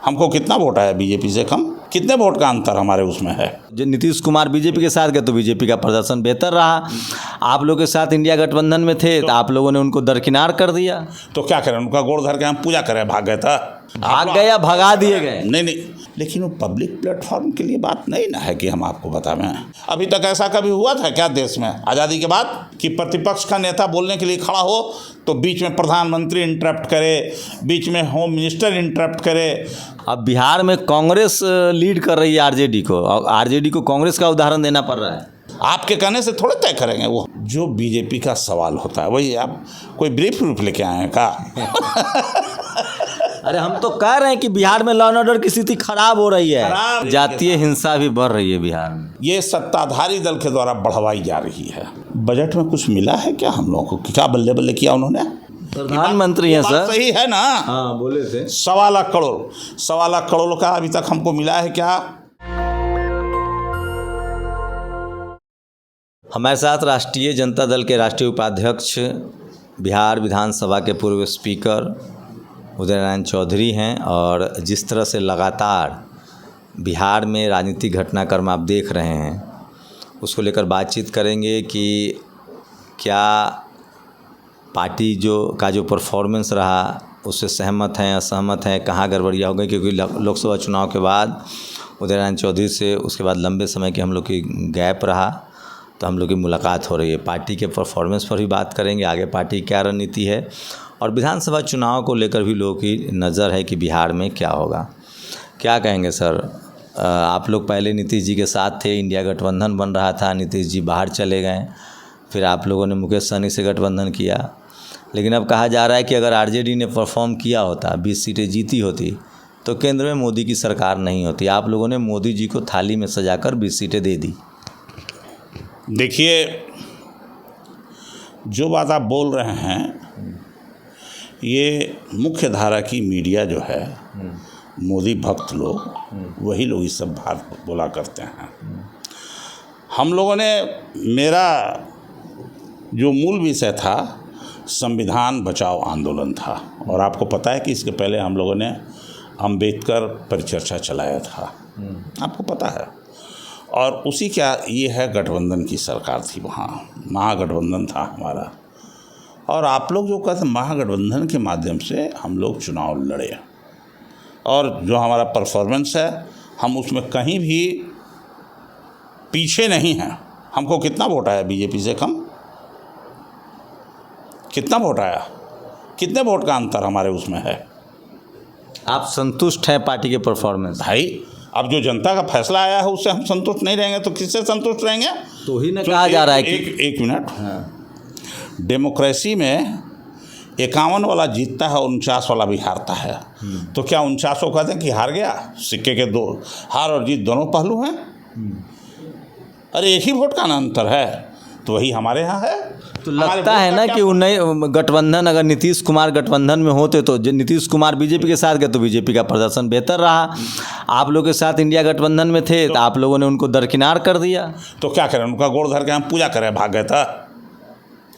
हमको कितना वोट आया बीजेपी से कम? कितने वोट का अंतर हमारे उसमें है? जो नीतीश कुमार बीजेपी के साथ गए तो बीजेपी का प्रदर्शन बेहतर रहा। आप लोग के साथ इंडिया गठबंधन में थे तो आप लोगों ने उनको दरकिनार कर दिया। तो क्या करें, उनका गोड़ धर के हम पूजा करें? भाग गए था? भाग गए या भगा दिए गए? नहीं, लेकिन वो पब्लिक प्लेटफॉर्म के लिए बात नहीं ना है कि हम आपको बतावें। अभी तक ऐसा कभी हुआ था क्या देश में आज़ादी के बाद कि प्रतिपक्ष का नेता बोलने के लिए खड़ा हो तो बीच में प्रधानमंत्री इंटरप्ट करे, बीच में होम मिनिस्टर इंटरप्ट करे? अब बिहार में कांग्रेस लीड कर रही है आरजेडी को, और आरजेडी को कांग्रेस का उदाहरण देना पड़ रहा है। आपके कहने से थोड़े तय करेंगे वो। जो बीजेपी का सवाल होता है वही आप कोई ब्रीफ लेके आए हैं का? अरे हम तो कह रहे हैं कि बिहार में लॉ एंड ऑर्डर की स्थिति खराब हो रही है, जातीय हिंसा भी बढ़ रही है बिहार में। ये सत्ताधारी दल के द्वारा बढ़वाई जा रही है। बजट में कुछ मिला है क्या हम लोगों को? क्या बल्ले बल्ले किया उन्होंने? प्रधानमंत्री हैं सर। सही है ना? हाँ बोले थे 1.25 लाख करोड़, 1.25 लाख करोड़ का अभी तक हमको मिला है क्या? हमारे साथ राष्ट्रीय जनता दल के राष्ट्रीय उपाध्यक्ष, बिहार विधानसभा के पूर्व स्पीकर उदय नारायण चौधरी हैं। और जिस तरह से लगातार बिहार में राजनीतिक घटनाक्रम आप देख रहे हैं, उसको लेकर बातचीत करेंगे कि क्या पार्टी जो परफॉर्मेंस रहा उससे सहमत हैं, असहमत हैं, कहाँ गड़बड़ियाँ हो गई। क्योंकि लोकसभा चुनाव के बाद उदय नारायण चौधरी से उसके बाद लंबे समय की हम लोग की गैप रहा, तो हम लोग की मुलाकात हो रही है। पार्टी के परफॉर्मेंस पर भी बात करेंगे, आगे पार्टी क्या रणनीति है, और विधानसभा चुनाव को लेकर भी लोगों की नज़र है कि बिहार में क्या होगा। क्या कहेंगे सर? आप लोग पहले नीतीश जी के साथ थे, इंडिया गठबंधन बन रहा था, नीतीश जी बाहर चले गए, फिर आप लोगों ने मुकेश सहनी से गठबंधन किया। लेकिन अब कहा जा रहा है कि अगर आरजेडी ने परफॉर्म किया होता, 20 सीटें जीती होती, तो केंद्र में मोदी की सरकार नहीं होती। आप लोगों ने मोदी जी को थाली में सजाकर 20 सीटें दे दी। देखिए, जो बात आप बोल रहे हैं, ये मुख्य धारा की मीडिया जो है, मोदी भक्त लोग, वही लोग इस सब बात बोला करते हैं। हम लोगों ने, मेरा जो मूल विषय था संविधान बचाओ आंदोलन था, और आपको पता है कि इसके पहले हम लोगों ने अंबेडकर परिचर्चा चलाया था, आपको पता है। और उसी क्या ये है, गठबंधन की सरकार थी, वहाँ महागठबंधन था हमारा। और आप लोग जो कहते हैं महागठबंधन के माध्यम से हम लोग चुनाव लड़े, और जो हमारा परफॉर्मेंस है हम उसमें कहीं भी पीछे नहीं हैं। हमको कितना वोट आया बीजेपी से कम? कितना वोट आया? कितने वोट का अंतर हमारे उसमें है? आप संतुष्ट हैं पार्टी के परफॉर्मेंस? भाई, अब जो जनता का फैसला आया है उससे हम संतुष्ट नहीं रहेंगे तो किससे संतुष्ट रहेंगे? तो ही ना कहा जा रहा है कि एक मिनट, डेमोक्रेसी में 51 वाला जीतता है, 49 वाला भी हारता है। तो क्या 49 को कहते हैं कि हार गया? सिक्के के दो, हार और जीत दोनों पहलू हैं। अरे एक ही वोट का अंतर है, तो वही हमारे यहाँ है। तो लगता है ना कि गठबंधन, अगर नीतीश कुमार गठबंधन में होते तो नीतीश कुमार बीजेपी के साथ गए तो बीजेपी का प्रदर्शन बेहतर रहा। आप लोग के साथ इंडिया गठबंधन में थे तो आप लोगों ने उनको दरकिनार कर दिया। तो क्या करें, उनका गोड़ धर के हम पूजा करें? भाग गए था?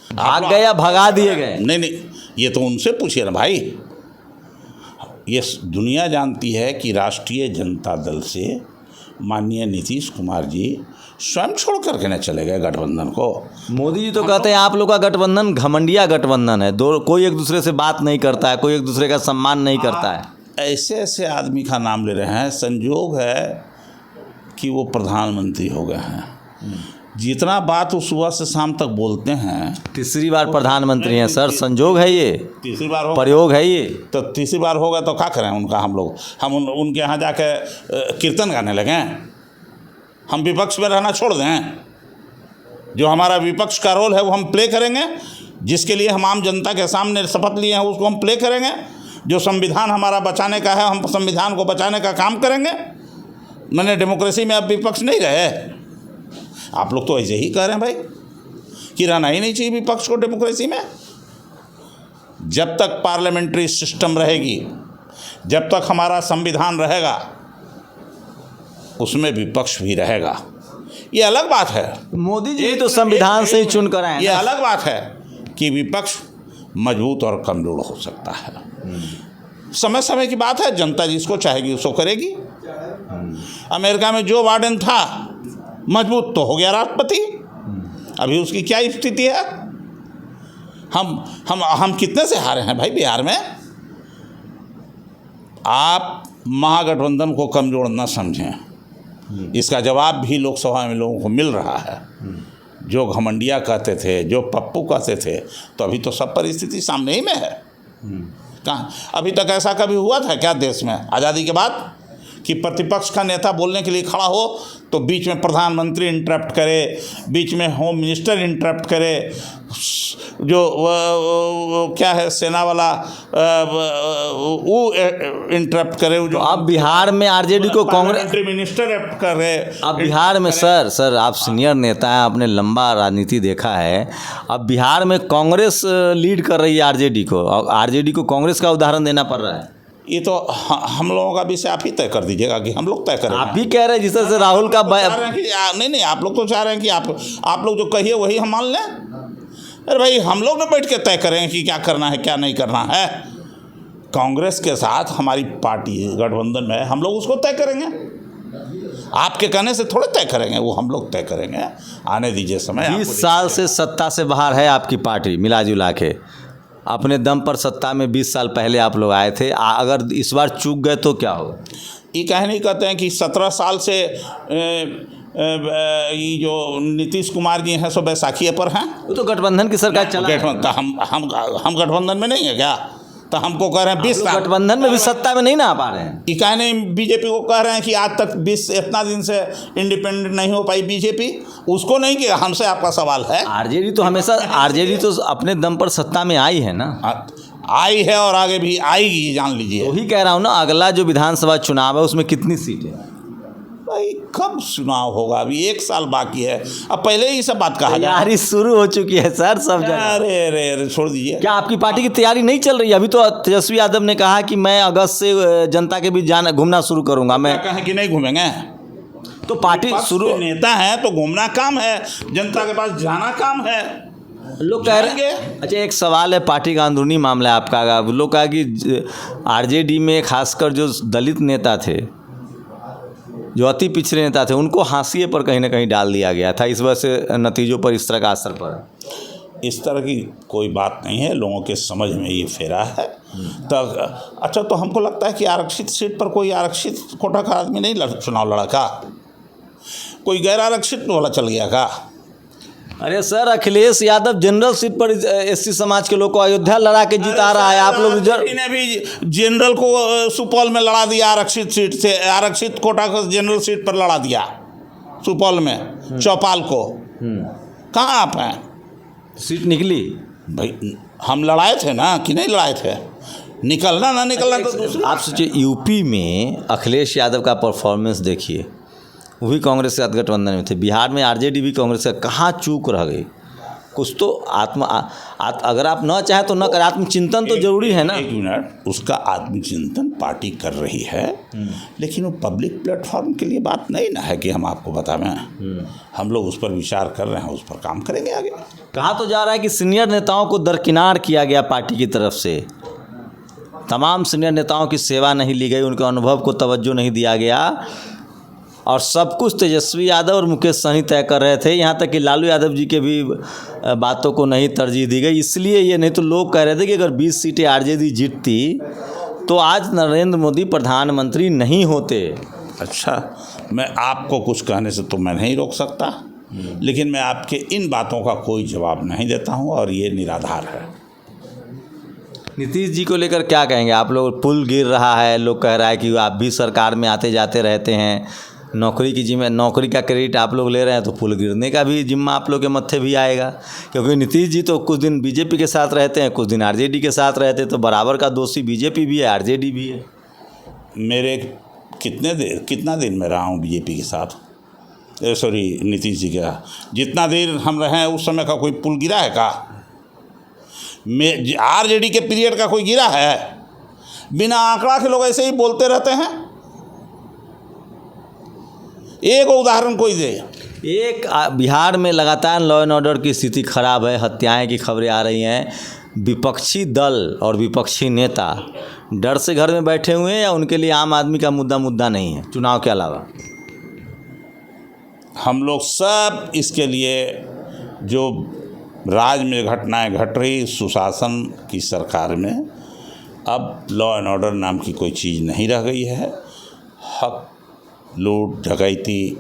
भाग गए या भगा दिए गए? नहीं, ये तो उनसे पूछिए ना भाई। ये दुनिया जानती है कि राष्ट्रीय जनता दल से माननीय नीतीश कुमार जी स्वयं छोड़ करके न चले गए गठबंधन को। मोदी जी तो कहते हैं आप लोग का गठबंधन घमंडिया गठबंधन है, कोई एक दूसरे से बात नहीं करता है, कोई एक दूसरे का सम्मान नहीं करता है। ऐसे ऐसे आदमी का नाम ले रहे हैं। संयोग है कि वो प्रधानमंत्री हो गए हैं। जितना बात वो सुबह से शाम तक बोलते हैं, तीसरी बार प्रधानमंत्री हैं सर, संजोग है ये, तीसरी बार हो, प्रयोग है ये। तो तीसरी बार होगा तो क्या करें उनका? हम उनके यहाँ जाके कीर्तन गाने लगें? हम विपक्ष में रहना छोड़ दें? जो हमारा विपक्ष का रोल है वो हम प्ले करेंगे, जिसके लिए हम आम जनता के सामने शपथ लिए हैं उसको हम प्ले करेंगे। जो संविधान हमारा बचाने का है, हम संविधान को बचाने का काम करेंगे। मैंने डेमोक्रेसी में अब विपक्ष नहीं रहे। आप लोग तो ऐसे ही कह रहे हैं भाई कि रहना ही नहीं चाहिए विपक्ष को डेमोक्रेसी में। जब तक पार्लियामेंट्री सिस्टम रहेगी, जब तक हमारा संविधान रहेगा, उसमें विपक्ष भी रहेगा। ये अलग बात है। मोदी जी तो संविधान से ही चुन कर आए। ये अलग बात है कि विपक्ष मजबूत और कमजोर हो सकता है। समय समय की बात है, जनता जिसको चाहेगी उसको करेगी। अमेरिका में जो बाइडेन था मजबूत तो हो गया राष्ट्रपति, अभी उसकी क्या स्थिति है? हम कितने से हारे हैं भाई बिहार में? आप महागठबंधन को कमजोर न समझें, इसका जवाब भी लोकसभा में लोगों को मिल रहा है। जो घमंडिया कहते थे, जो पप्पू कहते थे, तो अभी तो सब परिस्थिति सामने ही में है। कहाँ अभी तक ऐसा कभी हुआ था क्या देश में आज़ादी के बाद कि प्रतिपक्ष का नेता बोलने के लिए खड़ा हो तो बीच में प्रधानमंत्री इंटरप्ट करे, बीच में होम मिनिस्टर इंटरप्ट करे, जो क्या है सेना वाला वो इंटरप्ट करे, जो अब बिहार में आरजेडी को कांग्रेस मिनिस्टर कर रहे। अब बिहार में सर आप सीनियर नेता हैं, आपने लंबा राजनीति देखा है। अब बिहार में कांग्रेस लीड कर रही है आरजेडी को, और आरजेडी को कांग्रेस का उदाहरण देना पड़ रहा है। ये तो हम लोगों का विषय आप ही तय कर दीजिएगा कि हम लोग तय करें। आप ही कह रहे हैं जिस तरह से राहुल का नहीं, आप लोग तो चाह रहे हैं कि आप लोग जो कहिए वही हम मान लें। अरे भाई, हम लोग ना बैठ के तय करें कि क्या करना है क्या नहीं करना है। कांग्रेस के साथ हमारी पार्टी गठबंधन में, हम लोग उसको तय करेंगे। आपके कहने से थोड़े तय करेंगे, वो हम लोग तय करेंगे। आने दीजिए समय। 20 साल से सत्ता से बाहर है आपकी पार्टी, मिला जुला के अपने दम पर सत्ता में 20 साल पहले आप लोग आए थे। अगर इस बार चूक गए तो क्या होगा? ये कह नहीं कहते हैं कि 17 साल से ये जो नीतीश कुमार जी हैं सो बैसाखी पर हैं। वो तो गठबंधन की सरकार चला हम गठबंधन में नहीं है क्या? तो हमको कह रहे हैं 20 साल गठबंधन में भी सत्ता में नहीं ना आ पा रहे हैं। ये कहने बीजेपी को कह रहे हैं कि आज तक 20 इतना दिन से इंडिपेंडेंट नहीं हो पाई बीजेपी, उसको नहीं किया। हमसे आपका सवाल है। आरजेडी तो हमेशा अपने दम पर सत्ता में आई है ना, आई है और आगे भी आएगी, जान लीजिए। वही कह रहा हूँ ना, अगला जो विधानसभा चुनाव है उसमें कितनी सीटें? भाई कब चुनाव होगा? अभी 1 साल बाकी है। अब पहले ही सब बात कहा जाए। तैयारी शुरू हो चुकी है सर, सब जगह। अरे छोड़ दीजिए। क्या आपकी पार्टी की तैयारी नहीं चल रही है? अभी तो तेजस्वी यादव ने कहा कि मैं अगस्त से जनता के बीच घूमना शुरू करूंगा। मैं कहें कि नहीं घूमेंगे? तो पार्टी शुरू, नेता है तो घूमना काम है, जनता के पास जाना काम है। लोग कह रहे हैं। अच्छा, एक सवाल है, पार्टी का अंदरूनी मामला है आपका। लोग कहा कि आरजेडी में खासकर जो दलित नेता थे, जो अति पिछड़े नेता थे, उनको हाशिए पर कहीं ना कहीं डाल दिया गया था। इस वजह से नतीजों पर इस तरह का असर पड़ा। इस तरह की कोई बात नहीं है, लोगों के समझ में ये फेरा है। तो अच्छा, तो हमको लगता है कि आरक्षित सीट पर कोई आरक्षित कोटा का आदमी नहीं चुनाव लड़ा का? कोई गैर आरक्षित वाला चल गया का? अरे sir, Akhilesh Yadav general seat पर एससी समाज के लोग को अयोध्या लड़ा के जिता रहा है। आप लोग ने भी जनरल को सुपौल में लड़ा दिया, आरक्षित सीट से, आरक्षित कोटा को जनरल सीट पर लड़ा दिया सुपौल में, चौपाल को। कहाँ आप हैं? सीट निकली भाई, हम लड़ाए थे ना कि नहीं लड़ाए थे? निकलना ना निकलना तो दूसरी। आप सोचिए, यूपी में अखिलेश यादव का परफॉर्मेंस देखिए, वो भी कांग्रेस के साथ गठबंधन में थे। बिहार में आरजेडी भी कांग्रेस का, कहाँ चूक रह गई? कुछ तो अगर आप न चाहें तो न करें, आत्मचिंतन तो जरूरी है ना। 1 मिनट, उसका आत्मचिंतन पार्टी कर रही है, लेकिन वो पब्लिक प्लेटफॉर्म के लिए बात नहीं ना है कि हम आपको बतावें। हम लोग उस पर विचार कर रहे हैं, उस पर काम करेंगे आगे। कहा तो जा रहा है कि सीनियर नेताओं को दरकिनार किया गया पार्टी की तरफ से, तमाम सीनियर नेताओं की सेवा नहीं ली गई, उनके अनुभव को तवज्जो नहीं दिया गया, और सब कुछ तेजस्वी यादव और मुकेश सहनी तय कर रहे थे। यहाँ तक कि लालू यादव जी के भी बातों को नहीं तरजीह दी गई। इसलिए ये, नहीं तो लोग कह रहे थे कि अगर 20 सीटें आरजेडी जीतती तो आज नरेंद्र मोदी प्रधानमंत्री नहीं होते। अच्छा, मैं आपको कुछ कहने से तो मैं नहीं रोक सकता, लेकिन मैं आपके इन बातों का कोई जवाब नहीं देता हूँ, और ये निराधार है। नीतीश जी को लेकर क्या कहेंगे आप लोग? पुल गिर रहा है, लोग कह रहा है कि आप भी सरकार में आते जाते रहते हैं, नौकरी का क्रेडिट आप लोग ले रहे हैं, तो पुल गिरने का भी जिम्मा आप लोग के मत्थे भी आएगा। क्योंकि नीतीश जी तो कुछ दिन बीजेपी के साथ रहते हैं, कुछ दिन आरजेडी के साथ रहते हैं, तो बराबर का दोषी बीजेपी भी है, आरजेडी भी है। मेरे कितना दिन में रहा हूँ बीजेपी के साथ, सॉरी नीतीश जी का, जितना देर हम रहे हैं उस समय का कोई पुल गिरा है का? आरजेडी के पीरियड का कोई गिरा है? बिना आंकड़ा के लोग ऐसे ही बोलते रहते हैं। एक उदाहरण कोई दे। एक बिहार में लगातार लॉ एंड ऑर्डर की स्थिति खराब है, हत्याएं की खबरें आ रही हैं, विपक्षी दल और विपक्षी नेता डर से घर में बैठे हुए हैं या उनके लिए आम आदमी का मुद्दा नहीं है चुनाव के अलावा? हम लोग सब इसके लिए, जो राज्य में घटनाएं घट रही, सुशासन की सरकार में अब लॉ एंड ऑर्डर नाम की कोई चीज़ नहीं रह गई है। हक, लूट, डकैती,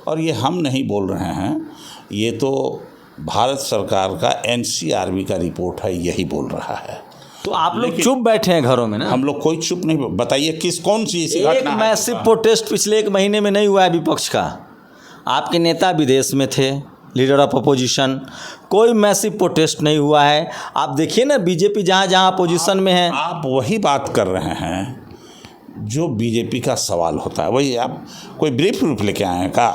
और ये हम नहीं बोल रहे हैं, ये तो भारत सरकार का NCRB का रिपोर्ट है, यही बोल रहा है। तो आप लोग चुप बैठे हैं घरों में ना? हम लोग कोई चुप नहीं। बताइए कौन सी ऐसी घटना है? मैसिव प्रोटेस्ट पिछले 1 महीने में नहीं हुआ है विपक्ष का? आपके नेता विदेश में थे, लीडर ऑफ अपोजिशन, कोई मैसिव प्रोटेस्ट नहीं हुआ है। आप देखिए ना, बीजेपी जहाँ जहाँ अपोजिशन में है। आप वही बात कर रहे हैं जो बीजेपी का सवाल होता है, वही आप कोई ब्रीफ लेके आए हैं का?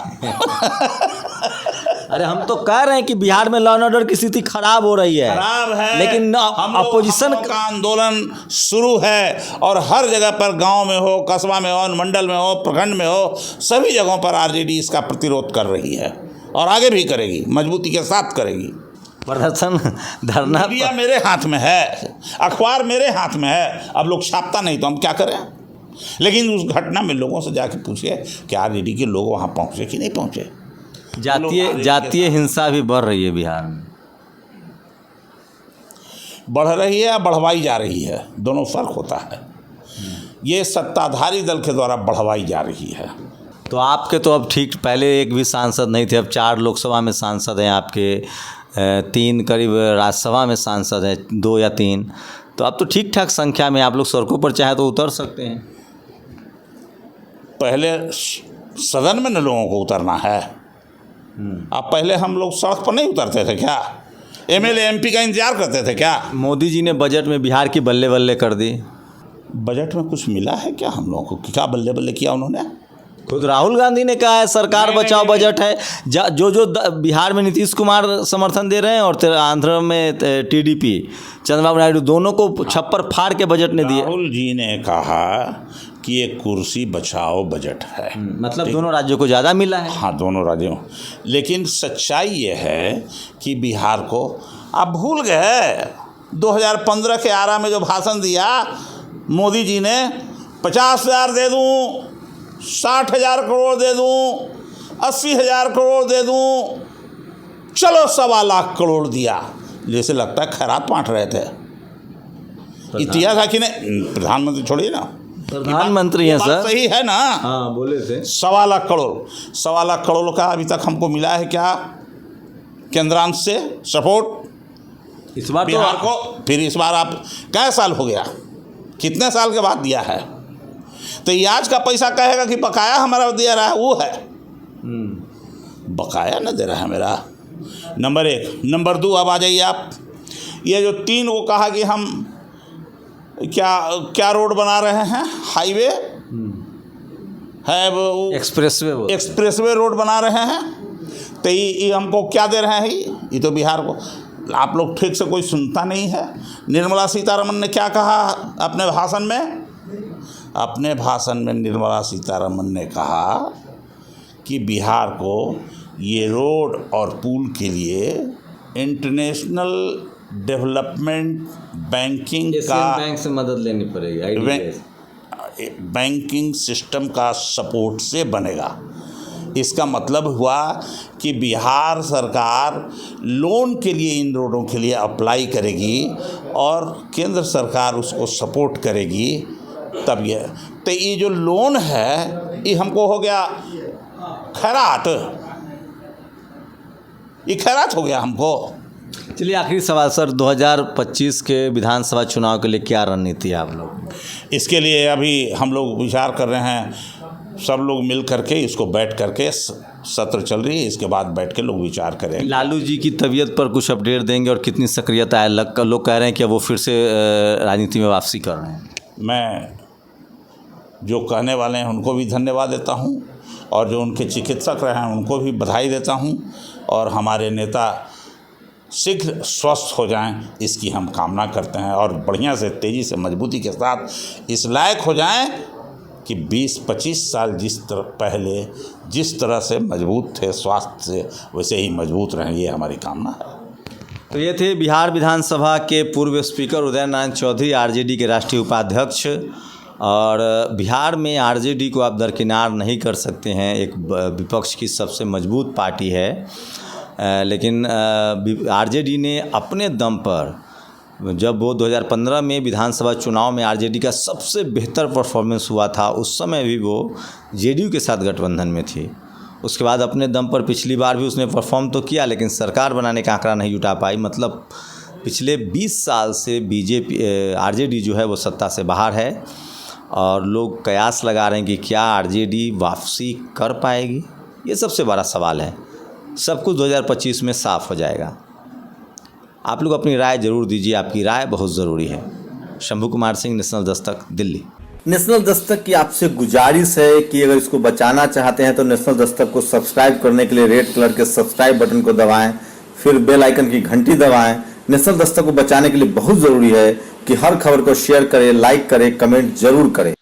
अरे हम तो कह रहे हैं कि बिहार में लॉ एंड ऑर्डर की स्थिति खराब हो रही है, खराब है, लेकिन अपोजिशन का आंदोलन शुरू है और हर जगह पर, गांव में हो, कस्बा में हो, मंडल में हो, प्रखंड में हो, सभी जगहों पर RJD इसका प्रतिरोध कर रही है और आगे भी करेगी, मजबूती के साथ करेगी। प्रदर्शन, धरना, मीडिया मेरे हाथ में है, अखबार मेरे हाथ में है। अब लोग छापता नहीं तो हम क्या करें? लेकिन उस घटना में लोगों से जाके पूछिए कि RJD के लोग वहाँ पहुँचे कि नहीं पहुँचे। जातीय हिंसा भी बढ़ रही है बिहार में। बढ़ रही है या बढ़वाई जा रही है, दोनों फर्क होता है। ये सत्ताधारी दल के द्वारा बढ़वाई जा रही है। तो आपके तो अब ठीक, पहले एक भी सांसद नहीं थे, अब 4 लोकसभा में सांसद हैं आपके, 3 करीब राज्यसभा में सांसद हैं, 2 या 3, तो अब तो ठीक ठाक संख्या में आप लोग सड़कों पर चाहे तो उतर सकते हैं। पहले सदन में न लोगों को उतरना है। अब पहले हम लोग सड़क पर नहीं उतरते थे क्या? MLA MP का इंतजार करते थे क्या? मोदी जी ने बजट में बिहार की बल्ले बल्ले कर दी। बजट में कुछ मिला है क्या हम लोगों को? क्या बल्ले बल्ले किया उन्होंने? खुद राहुल गांधी ने कहा है सरकार बचाओ बजट है। जो बिहार में नीतीश कुमार समर्थन दे रहे हैं और आंध्र में TDP चंद्रबाबू नायडू, दोनों को छप्पर फाड़ के बजट ने दिए। राहुल जी ने कहा कि ये कुर्सी बचाओ बजट है, मतलब दोनों राज्यों को ज़्यादा मिला है। हाँ, दोनों राज्यों। लेकिन सच्चाई ये है कि बिहार को आप भूल गए। 2015 के आरा में जो भाषण दिया मोदी जी ने, 50,000 दे दूँ, 60,000 करोड़ दे दूँ, 80,000 करोड़ दे दूँ, चलो 1.25 लाख करोड़ दिया, जैसे लगता है खैरात बांट रहे थे। इतिहास है कि नहीं? प्रधानमंत्री छोड़िए ना, प्रधानमंत्री हैं सर, सही है ना? हाँ, बोले थे 1.25 लाख करोड़। 1.25 लाख करोड़ का अभी तक हमको मिला है क्या केंद्रांश से सपोर्ट इस बार बिहार को? फिर इस बार आप कै साल हो गया, कितने साल के बाद दिया है? तो ये आज का पैसा कहेगा कि बकाया हमारा दे रहा है, वो है बकाया न दे रहा है मेरा। नंबर 1। नंबर 2, अब आ जाइए आप, ये जो 3 को कहा कि हम क्या रोड बना रहे हैं, हाईवे है, वो एक्सप्रेसवे रोड बना रहे हैं, तो ये हमको क्या दे रहे हैं? ये तो बिहार को, आप लोग ठीक से कोई सुनता नहीं है। निर्मला सीतारमण ने क्या कहा अपने भाषण में? अपने भाषण में निर्मला सीतारमण ने कहा कि बिहार को ये रोड और पुल के लिए इंटरनेशनल डेवलपमेंट बैंकिंग का, बैंक से मदद लेनी पड़ेगी, बैंकिंग सिस्टम का सपोर्ट से बनेगा। इसका मतलब हुआ कि बिहार सरकार लोन के लिए इन रोडों के लिए अप्लाई करेगी और केंद्र सरकार उसको सपोर्ट करेगी, तब ये जो लोन है ये हमको हो गया खैरात, ये खैरात हो गया हमको। चलिए आखिरी सवाल सर, 2025 के विधानसभा चुनाव के लिए क्या रणनीति है आप लोग? इसके लिए अभी हम लोग विचार कर रहे हैं, सब लोग मिल करके इसको बैठ करके, सत्र चल रही है, इसके बाद बैठ के लोग विचार करेंगे। लालू जी की तबीयत पर कुछ अपडेट देंगे और कितनी सक्रियता है? लोग कह रहे हैं कि वो फिर से राजनीति में वापसी कर रहे हैं। मैं जो कहने वाले हैं उनको भी धन्यवाद देता हूं और जो उनके चिकित्सक रहे हैं उनको भी बधाई देता हूं, और हमारे नेता शीघ्र स्वस्थ हो जाएं इसकी हम कामना करते हैं और बढ़िया से, तेज़ी से, मजबूती के साथ इस लायक हो जाएं कि 20-25 साल पहले जिस तरह से मजबूत थे स्वास्थ्य से, वैसे ही मजबूत रहें, ये हमारी कामना है। तो ये थे बिहार विधानसभा के पूर्व स्पीकर उदय नारायण चौधरी, आरजेडी के राष्ट्रीय उपाध्यक्ष। और बिहार में आरजेडी को आप दरकिनार नहीं कर सकते हैं, एक विपक्ष की सबसे मजबूत पार्टी है, लेकिन आरजेडी ने अपने दम पर, जब वो 2015 में विधानसभा चुनाव में आरजेडी का सबसे बेहतर परफॉर्मेंस हुआ था, उस समय भी वो जेडीयू के साथ गठबंधन में थी। उसके बाद अपने दम पर पिछली बार भी उसने परफॉर्म तो किया, लेकिन सरकार बनाने का आंकड़ा नहीं जुटा पाई। मतलब पिछले 20 साल से आरजेडी जो है वो सत्ता से बाहर है, और लोग कयास लगा रहे हैं कि क्या आरजेडी वापसी कर पाएगी। ये सबसे बड़ा सवाल है। सब कुछ 2025 में साफ हो जाएगा। आप लोग अपनी राय जरूर दीजिए, आपकी राय बहुत ज़रूरी है। शंभू कुमार सिंह, नेशनल दस्तक, दिल्ली। नेशनल दस्तक की आपसे गुजारिश है कि अगर इसको बचाना चाहते हैं तो नेशनल दस्तक को सब्सक्राइब करने के लिए रेड कलर के सब्सक्राइब बटन को दबाएं, फिर बेल आइकन की घंटी दबाएं। नेशनल दस्तक को बचाने के लिए बहुत ज़रूरी है कि हर खबर को शेयर करें, लाइक करें, कमेंट जरूर करें।